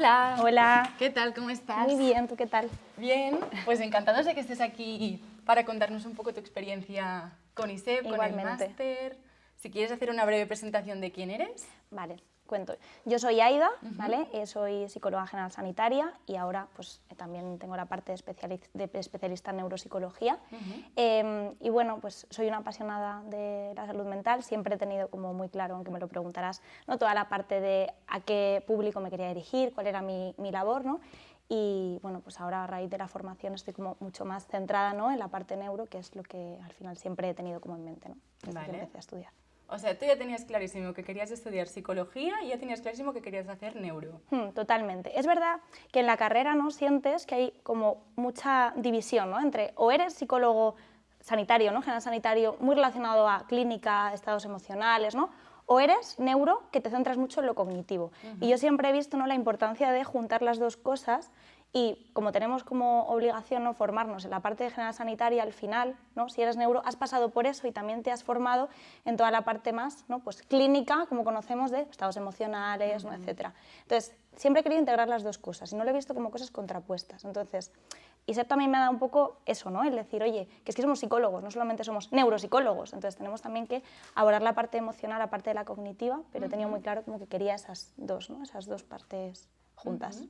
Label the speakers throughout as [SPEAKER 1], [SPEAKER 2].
[SPEAKER 1] Hola.
[SPEAKER 2] Hola.
[SPEAKER 1] ¿Qué tal? ¿Cómo estás?
[SPEAKER 2] Muy bien, ¿tú qué tal?
[SPEAKER 1] Bien, pues encantados de que estés aquí para contarnos un poco tu experiencia con ISEP, con el
[SPEAKER 2] Igualmente.
[SPEAKER 1] máster. Si quieres hacer una breve presentación de quién eres.
[SPEAKER 2] Vale, cuento. Yo soy Aida, ¿vale? Soy psicóloga general sanitaria y ahora pues también tengo la parte de especialista en neuropsicología. Y bueno, pues soy una apasionada de la salud mental, siempre he tenido como muy claro, aunque me lo preguntarás, ¿no? Toda la parte de a qué público me quería dirigir, cuál era mi labor, ¿no? Y bueno, pues ahora a raíz de la formación estoy como mucho más centrada, ¿no? En la parte neuro, que es lo que al final siempre he tenido como en mente, ¿no? Desde que empecé a estudiar.
[SPEAKER 1] O sea, tú ya tenías clarísimo que querías estudiar psicología y ya tenías clarísimo que querías hacer neuro.
[SPEAKER 2] Totalmente. Es verdad que en la carrera, ¿no?, sientes que hay como mucha división, ¿no?, entre o eres psicólogo sanitario, ¿no?, general sanitario, muy relacionado a clínica, estados emocionales, ¿no?, o eres neuro, que te centras mucho en lo cognitivo. Y yo siempre he visto, ¿no?, la importancia de juntar las dos cosas. Y como tenemos como obligación, ¿no?, formarnos en la parte de general sanitaria, al final, ¿no?, si eres neuro, has pasado por eso y también te has formado en toda la parte más, ¿no?, pues clínica, como conocemos, de estados emocionales, ¿no?, etc. Entonces, siempre he querido integrar las dos cosas y no lo he visto como cosas contrapuestas. Entonces, ISEP también me ha dado un poco eso, ¿no?, el decir, oye, que es que somos psicólogos, no solamente somos neuropsicólogos, entonces tenemos también que abordar la parte emocional, la parte de la cognitiva, pero he tenido muy claro como que quería esas dos, ¿no?, esas dos partes juntas.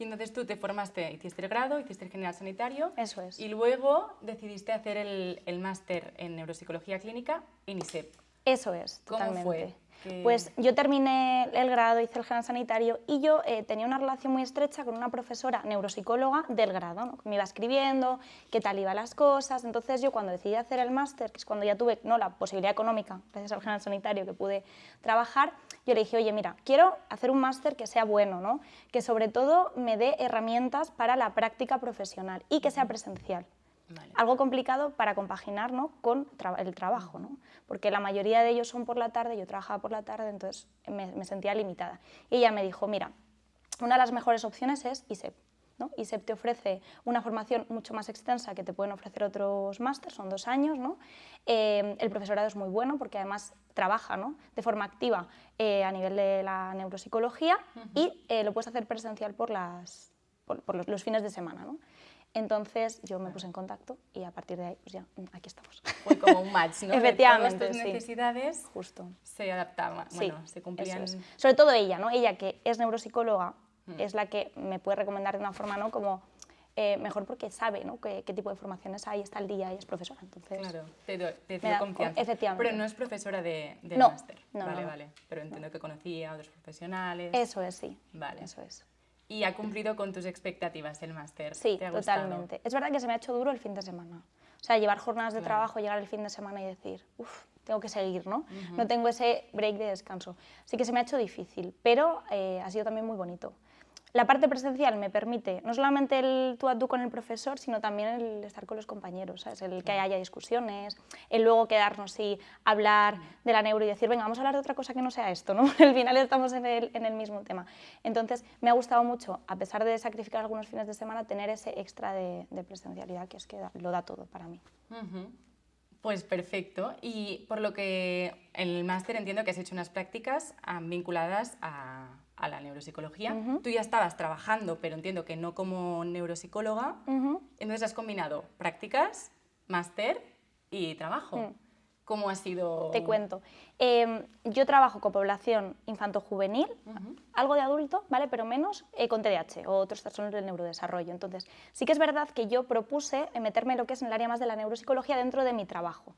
[SPEAKER 1] Y entonces tú te formaste, hiciste el grado, hiciste el general sanitario.
[SPEAKER 2] Eso es.
[SPEAKER 1] Y luego decidiste hacer el máster en neuropsicología clínica en ISEP.
[SPEAKER 2] Eso es,
[SPEAKER 1] ¿Cómo
[SPEAKER 2] totalmente.
[SPEAKER 1] fue?
[SPEAKER 2] Pues yo terminé el grado, hice el general sanitario y yo tenía una relación muy estrecha con una profesora neuropsicóloga del grado, ¿no? Me iba escribiendo qué tal iban las cosas. Entonces yo cuando decidí hacer el máster, que es cuando ya tuve, ¿no?, la posibilidad económica, gracias al general sanitario, que pude trabajar, yo le dije, oye, mira, quiero hacer un máster que sea bueno, ¿no?, que sobre todo me dé herramientas para la práctica profesional y que sea presencial.
[SPEAKER 1] Vale.
[SPEAKER 2] Algo complicado para compaginar, ¿no?, con el trabajo, ¿no?, porque la mayoría de ellos son por la tarde, yo trabajaba por la tarde, entonces me sentía limitada. Y ella me dijo, mira, una de las mejores opciones es ISEP, ¿no? ISEP te ofrece una formación mucho más extensa que te pueden ofrecer otros másters, son 2 años, ¿no? El profesorado es muy bueno porque además trabaja, ¿no?, de forma activa a nivel de la neuropsicología y lo puedes hacer presencial por los fines de semana, ¿no? Entonces yo me puse en contacto y a partir de ahí, pues ya, aquí estamos.
[SPEAKER 1] Fue como un match, ¿no?
[SPEAKER 2] Efectivamente,
[SPEAKER 1] de todas tus
[SPEAKER 2] sí.
[SPEAKER 1] necesidades
[SPEAKER 2] Justo.
[SPEAKER 1] se adaptaban,
[SPEAKER 2] Sí,
[SPEAKER 1] bueno, se cumplían.
[SPEAKER 2] eso es. Sobre todo ella, ¿no? Ella que es neuropsicóloga es la que me puede recomendar de una forma, ¿no?, como mejor porque sabe, ¿no?, qué tipo de formaciones hay, está al día y es profesora. Entonces,
[SPEAKER 1] Claro, te dio confianza.
[SPEAKER 2] Efectivamente.
[SPEAKER 1] Pero no es profesora del
[SPEAKER 2] No,
[SPEAKER 1] máster.
[SPEAKER 2] no,
[SPEAKER 1] Vale,
[SPEAKER 2] no.
[SPEAKER 1] vale. Pero entiendo que conocía a otros profesionales.
[SPEAKER 2] Eso es, sí.
[SPEAKER 1] Vale.
[SPEAKER 2] Eso es.
[SPEAKER 1] Y ha cumplido con tus expectativas el máster.
[SPEAKER 2] Sí,
[SPEAKER 1] ¿Te ha gustado?
[SPEAKER 2] totalmente. Es verdad que se me ha hecho duro el fin de semana. O sea, llevar jornadas de trabajo, llegar el fin de semana y decir, uff, tengo que seguir, ¿no? No tengo ese break de descanso. Así que se me ha hecho difícil, pero ha sido también muy bonito. La parte presencial me permite no solamente el tú a tú con el profesor, sino también el estar con los compañeros, ¿sabes? El que haya discusiones, el luego quedarnos y hablar de la neuro y decir, venga, vamos a hablar de otra cosa que no sea esto, ¿no? Al final estamos en el mismo tema. Entonces, me ha gustado mucho, a pesar de sacrificar algunos fines de semana, tener ese extra de presencialidad, que es que lo da todo para mí.
[SPEAKER 1] Pues perfecto. Y por lo que en el máster entiendo que has hecho unas prácticas vinculadas a la neuropsicología. Tú ya estabas trabajando, pero entiendo que no como neuropsicóloga. Entonces has combinado prácticas, máster y trabajo. ¿Cómo ha sido?
[SPEAKER 2] Te cuento. Yo trabajo con población infanto-juvenil, algo de adulto, ¿vale?, pero menos con TDAH o otros trastornos del neurodesarrollo. Entonces, sí que es verdad que yo propuse meterme en lo que es en el área más de la neuropsicología dentro de mi trabajo,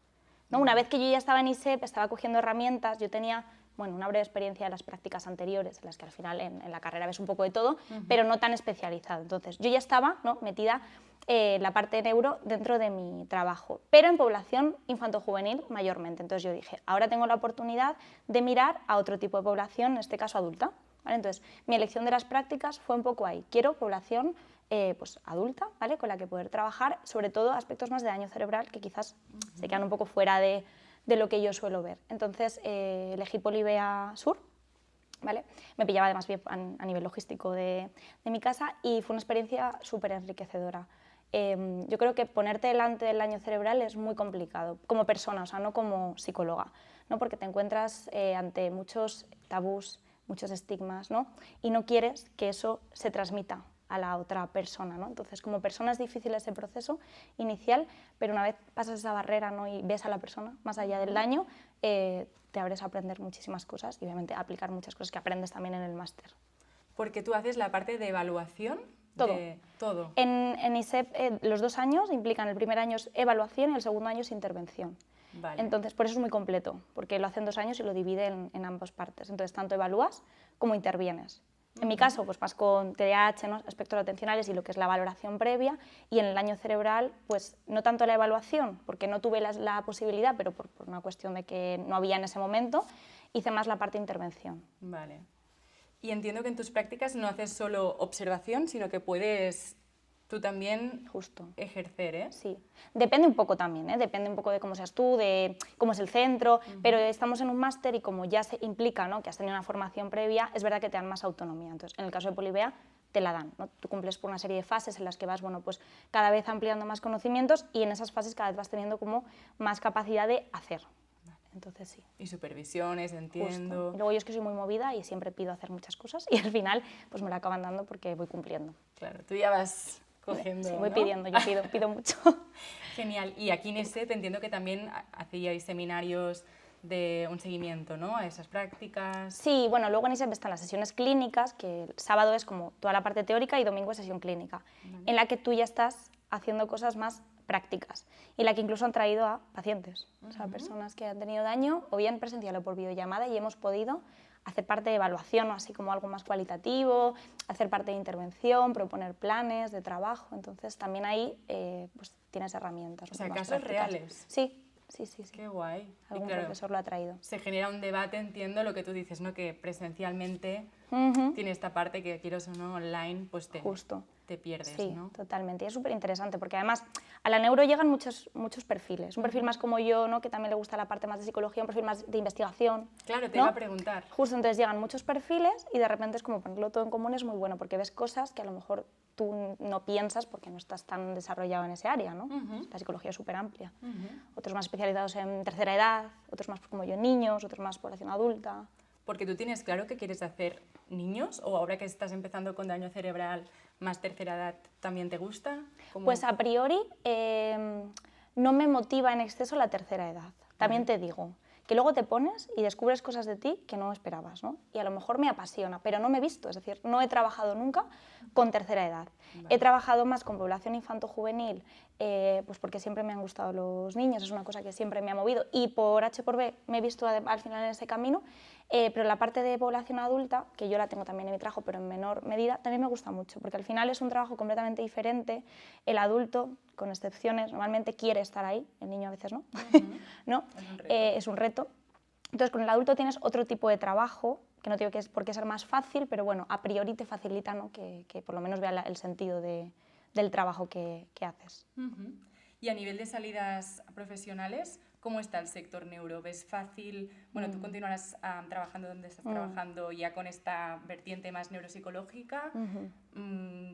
[SPEAKER 2] ¿no? Una vez que yo ya estaba en ISEP, estaba cogiendo herramientas, yo tenía, bueno, una breve experiencia de las prácticas anteriores, en las que al final en la carrera ves un poco de todo, pero no tan especializado. Entonces, yo ya estaba, ¿no?, metida la parte de neuro dentro de mi trabajo, pero en población infanto-juvenil mayormente. Entonces yo dije, ahora tengo la oportunidad de mirar a otro tipo de población, en este caso adulta, ¿vale? Entonces, mi elección de las prácticas fue un poco ahí. Quiero población pues adulta, ¿vale?, con la que poder trabajar, sobre todo aspectos más de daño cerebral que quizás se quedan un poco fuera de lo que yo suelo ver. Entonces, elegí Polibea Sur, ¿vale? Me pillaba además bien a nivel logístico de mi casa y fue una experiencia súper enriquecedora. Yo creo que ponerte delante del daño cerebral es muy complicado, como persona, o sea, no como psicóloga, ¿no?, porque te encuentras ante muchos tabús muchos estigmas, ¿no? Y no quieres que eso se transmita a la otra persona, ¿no? Entonces, como persona es difícil ese proceso inicial, pero una vez pasas esa barrera, ¿no? Y ves a la persona más allá del daño, te abres a aprender muchísimas cosas y obviamente a aplicar muchas cosas que aprendes también en el máster.
[SPEAKER 1] Porque tú haces la parte de evaluación.
[SPEAKER 2] Todo.
[SPEAKER 1] Todo.
[SPEAKER 2] En ISEP los 2 años implican, el primer año es evaluación y el segundo año es intervención.
[SPEAKER 1] Vale.
[SPEAKER 2] Entonces, por eso es muy completo, porque lo hacen 2 años y lo divide en ambas partes. Entonces, tanto evalúas como intervienes. En mi caso, pues más con TDAH, ¿no? Espectros atencionales y lo que es la valoración previa, y en el daño cerebral, pues no tanto la evaluación, porque no tuve la posibilidad, pero por una cuestión de que no había en ese momento, hice más la parte de intervención.
[SPEAKER 1] Vale. Y entiendo que en tus prácticas no haces solo observación, sino que puedes tú también
[SPEAKER 2] Justo.
[SPEAKER 1] ejercer, ¿eh?
[SPEAKER 2] Sí, depende un poco también, ¿eh? Depende un poco de cómo seas tú, de cómo es el centro, pero estamos en un máster y como ya se implica, ¿no? Que has tenido una formación previa, es verdad que te dan más autonomía. Entonces, en el caso de Polibea, te la dan, ¿no? Tú cumples por una serie de fases en las que vas, bueno, pues cada vez ampliando más conocimientos y en esas fases cada vez vas teniendo como más capacidad de hacer. Entonces sí.
[SPEAKER 1] Y supervisiones, entiendo.
[SPEAKER 2] Justo. Y luego yo es que soy muy movida y siempre pido hacer muchas cosas y al final pues me la acaban dando porque voy cumpliendo.
[SPEAKER 1] Claro, tú ya vas cogiendo,
[SPEAKER 2] Sí, voy
[SPEAKER 1] ¿no?
[SPEAKER 2] pidiendo, yo pido mucho.
[SPEAKER 1] Genial. Y aquí en ESET entiendo que también hacíais seminarios de un seguimiento, ¿no? A esas prácticas.
[SPEAKER 2] Sí, bueno, luego en ISEP están las sesiones clínicas, que el sábado es como toda la parte teórica y domingo es sesión clínica, en la que tú ya estás haciendo cosas más prácticas y la que incluso han traído a pacientes, o sea, personas que han tenido daño o bien presencial o por videollamada y hemos podido hacer parte de evaluación o así como algo más cualitativo, hacer parte de intervención, proponer planes de trabajo, entonces también ahí pues tienes herramientas.
[SPEAKER 1] O sea,
[SPEAKER 2] más
[SPEAKER 1] casos
[SPEAKER 2] prácticas.
[SPEAKER 1] reales.
[SPEAKER 2] Sí.
[SPEAKER 1] Qué guay.
[SPEAKER 2] Algún
[SPEAKER 1] y claro,
[SPEAKER 2] profesor lo ha traído.
[SPEAKER 1] se genera un debate, entiendo lo que tú dices, ¿no? Que presencialmente tiene esta parte que quieras o no online, pues te pierdes,
[SPEAKER 2] sí,
[SPEAKER 1] ¿no?
[SPEAKER 2] Totalmente. Y es súper interesante porque además a la neuro llegan muchos perfiles. Un perfil más como yo, ¿no? Que también le gusta la parte más de psicología, un perfil más de investigación.
[SPEAKER 1] Claro, te
[SPEAKER 2] ¿no?
[SPEAKER 1] iba a preguntar.
[SPEAKER 2] Justo, entonces llegan muchos perfiles y de repente es como ponerlo todo en común es muy bueno porque ves cosas que a lo mejor tú no piensas porque no estás tan desarrollado en ese área, ¿no? La psicología es súper amplia. Otros más especializados en tercera edad, otros más como yo en niños, otros más población adulta.
[SPEAKER 1] Porque tú tienes claro que quieres hacer niños o ahora que estás empezando con daño cerebral más tercera edad, ¿también te gusta?
[SPEAKER 2] Pues a priori no me motiva en exceso la tercera edad. También te digo que luego te pones y descubres cosas de ti que no esperabas, ¿no? Y a lo mejor me apasiona, pero no me he visto, es decir, no he trabajado nunca con tercera edad. He trabajado más con población infanto-juvenil, pues porque siempre me han gustado los niños, es una cosa que siempre me ha movido y por H por B me he visto al final en ese camino, pero la parte de población adulta, que yo la tengo también en mi trabajo, pero en menor medida, también me gusta mucho, porque al final es un trabajo completamente diferente. El adulto, con excepciones, normalmente quiere estar ahí, el niño a veces no, ¿no? Es un reto. Entonces, con el adulto tienes otro tipo de trabajo, que no digo que es por qué ser más fácil, pero bueno, a priori te facilita, ¿no? que por lo menos vea el sentido del trabajo que haces.
[SPEAKER 1] Y a nivel de salidas profesionales, ¿cómo está el sector neuro? ¿Ves fácil? Bueno, tú continuarás trabajando donde estás trabajando ya con esta vertiente más neuropsicológica.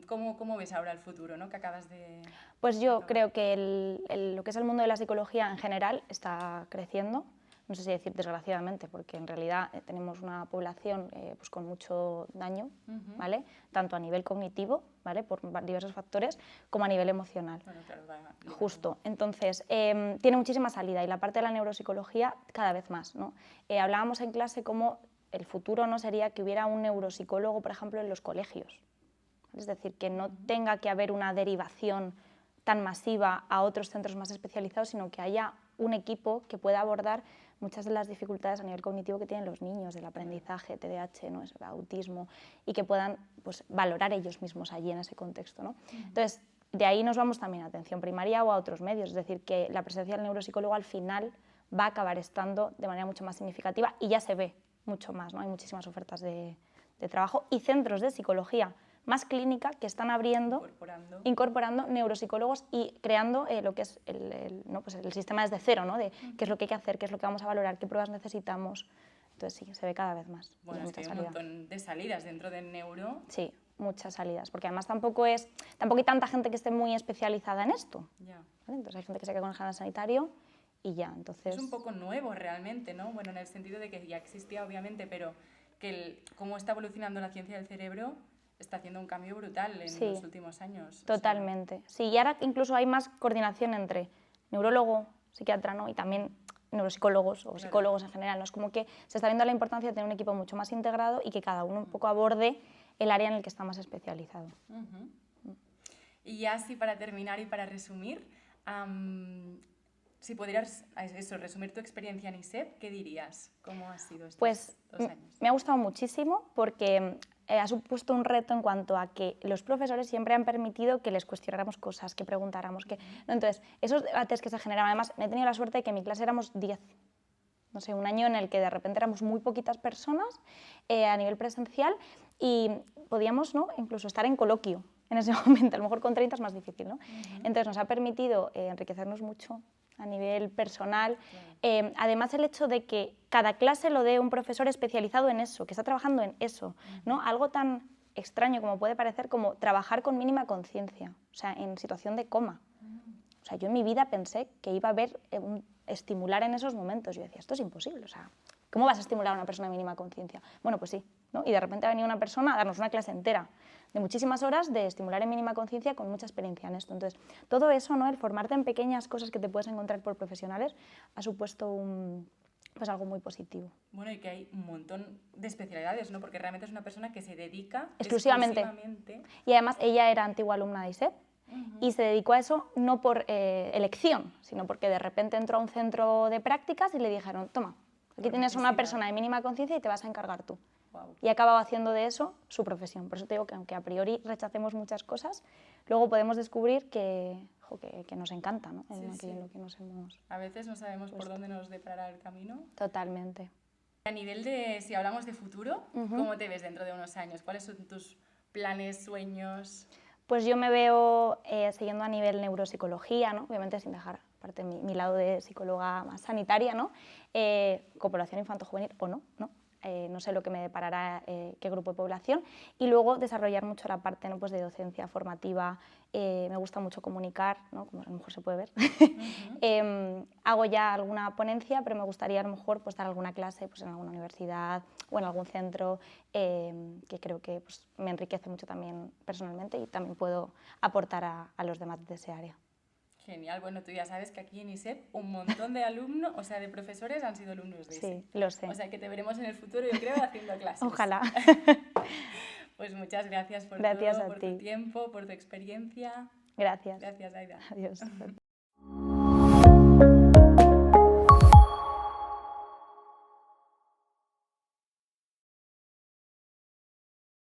[SPEAKER 1] ¿Cómo ves ahora el futuro, ¿no? Que acabas de...
[SPEAKER 2] Pues yo creo que lo que es el mundo de la psicología en general está creciendo. No sé si decir desgraciadamente, porque en realidad tenemos una población pues con mucho daño, ¿vale? Tanto a nivel cognitivo, ¿vale? Por diversos factores, como a nivel emocional.
[SPEAKER 1] Bueno, claro,
[SPEAKER 2] Justo. Entonces, tiene muchísima salida y la parte de la neuropsicología cada vez más, ¿no? Hablábamos en clase como el futuro no sería que hubiera un neuropsicólogo, por ejemplo, en los colegios. Es decir, que no tenga que haber una derivación tan masiva a otros centros más especializados, sino que haya un equipo que pueda abordar muchas de las dificultades a nivel cognitivo que tienen los niños, el aprendizaje, TDAH, ¿no? El autismo, y que puedan pues, valorar ellos mismos allí en ese contexto, ¿no? Entonces, de ahí nos vamos también a atención primaria o a otros medios, es decir, que la presencia del neuropsicólogo al final va a acabar estando de manera mucho más significativa y ya se ve mucho más, ¿no? Hay muchísimas ofertas de trabajo y centros de psicología más clínica que están abriendo, incorporando neuropsicólogos y creando lo que es ¿no? pues el sistema desde cero, ¿no? De qué es lo que hay que hacer, qué es lo que vamos a valorar, qué pruebas necesitamos. Entonces sí, se ve cada vez más.
[SPEAKER 1] Bueno, es que hay un montón de salidas dentro del neuro.
[SPEAKER 2] Sí, muchas salidas, porque además tampoco hay tanta gente que esté muy especializada en esto.
[SPEAKER 1] Ya.
[SPEAKER 2] ¿Vale? Entonces hay gente que se queda con el canal sanitario y ya, entonces...
[SPEAKER 1] Es un poco nuevo realmente, ¿no? Bueno, en el sentido de que ya existía obviamente, pero que cómo está evolucionando la ciencia del cerebro está haciendo un cambio brutal en los últimos años.
[SPEAKER 2] Totalmente. Sí, y ahora incluso hay más coordinación entre neurólogo, psiquiatra, ¿no? Y también neuropsicólogos o psicólogos en general, ¿no? Es como que se está viendo la importancia de tener un equipo mucho más integrado y que cada uno un poco aborde el área en el que está más especializado.
[SPEAKER 1] Y ya así para terminar y para resumir, si pudieras resumir tu experiencia en ISEP, ¿qué dirías? ¿Cómo ha sido estos 2 años?
[SPEAKER 2] Me ha gustado muchísimo porque ha supuesto un reto en cuanto a que los profesores siempre han permitido que les cuestionáramos cosas, que preguntáramos. ¿No? Entonces, esos debates que se generaban, además, he tenido la suerte de que en mi clase éramos 10. No sé, un año en el que de repente éramos muy poquitas personas a nivel presencial y podíamos, ¿no?, incluso estar en coloquio en ese momento. A lo mejor con 30 es más difícil, ¿no? Entonces, nos ha permitido enriquecernos mucho a nivel personal. Además, el hecho de que cada clase lo dé un profesor especializado en eso, que está trabajando en eso, ¿no? Algo tan extraño como puede parecer, como trabajar con mínima conciencia, o sea, en situación de coma. O sea, yo en mi vida pensé que iba a haber estimular en esos momentos. Yo decía, esto es imposible, o sea, ¿cómo vas a estimular a una persona de mínima conciencia? Bueno, pues sí, ¿no? Y de repente ha venido una persona a darnos una clase entera de muchísimas horas de estimular en mínima conciencia con mucha experiencia en esto. Entonces, todo eso, ¿no?, el formarte en pequeñas cosas que te puedes encontrar por profesionales, ha supuesto pues algo muy positivo.
[SPEAKER 1] Bueno, y que hay un montón de especialidades, ¿no? Porque realmente es una persona que se dedica
[SPEAKER 2] exclusivamente. Y además ella era antigua alumna de ISEP y se dedicó a eso no por elección, sino porque de repente entró a un centro de prácticas y le dijeron, toma, aquí tienes una persona de mínima conciencia y te vas a encargar tú. Wow. Y ha acabado haciendo de eso su profesión. Por eso te digo que aunque a priori rechacemos muchas cosas, luego podemos descubrir que nos encanta, ¿no? En lo que nos hemos
[SPEAKER 1] a veces no sabemos por dónde nos deparará el camino.
[SPEAKER 2] Totalmente.
[SPEAKER 1] A nivel de, si hablamos de futuro, ¿cómo te ves dentro de unos años? ¿Cuáles son tus planes, sueños?
[SPEAKER 2] Pues yo me veo siguiendo a nivel neuropsicología, ¿no? Obviamente sin dejar aparte mi lado de psicóloga más sanitaria, ¿no? Con población infanto-juvenil o no, ¿no? No sé lo que me deparará qué grupo de población, y luego desarrollar mucho la parte, ¿no?, pues de docencia formativa. Me gusta mucho comunicar, ¿no?, como a lo mejor se puede ver. Hago ya alguna ponencia, pero me gustaría a lo mejor pues dar alguna clase pues en alguna universidad o en algún centro, que creo que pues me enriquece mucho también personalmente y también puedo aportar a los demás de ese área.
[SPEAKER 1] Genial, bueno, tú ya sabes que aquí en ISEP un montón de alumnos, o sea, de profesores han sido alumnos de ISEP.
[SPEAKER 2] Sí, lo sé.
[SPEAKER 1] O sea, que te veremos en el futuro, yo creo, haciendo clases.
[SPEAKER 2] Ojalá.
[SPEAKER 1] Pues muchas gracias por
[SPEAKER 2] gracias
[SPEAKER 1] todo,
[SPEAKER 2] a
[SPEAKER 1] por
[SPEAKER 2] ti.
[SPEAKER 1] tu tiempo, por tu experiencia.
[SPEAKER 2] Gracias.
[SPEAKER 1] Gracias, Aida.
[SPEAKER 2] Adiós.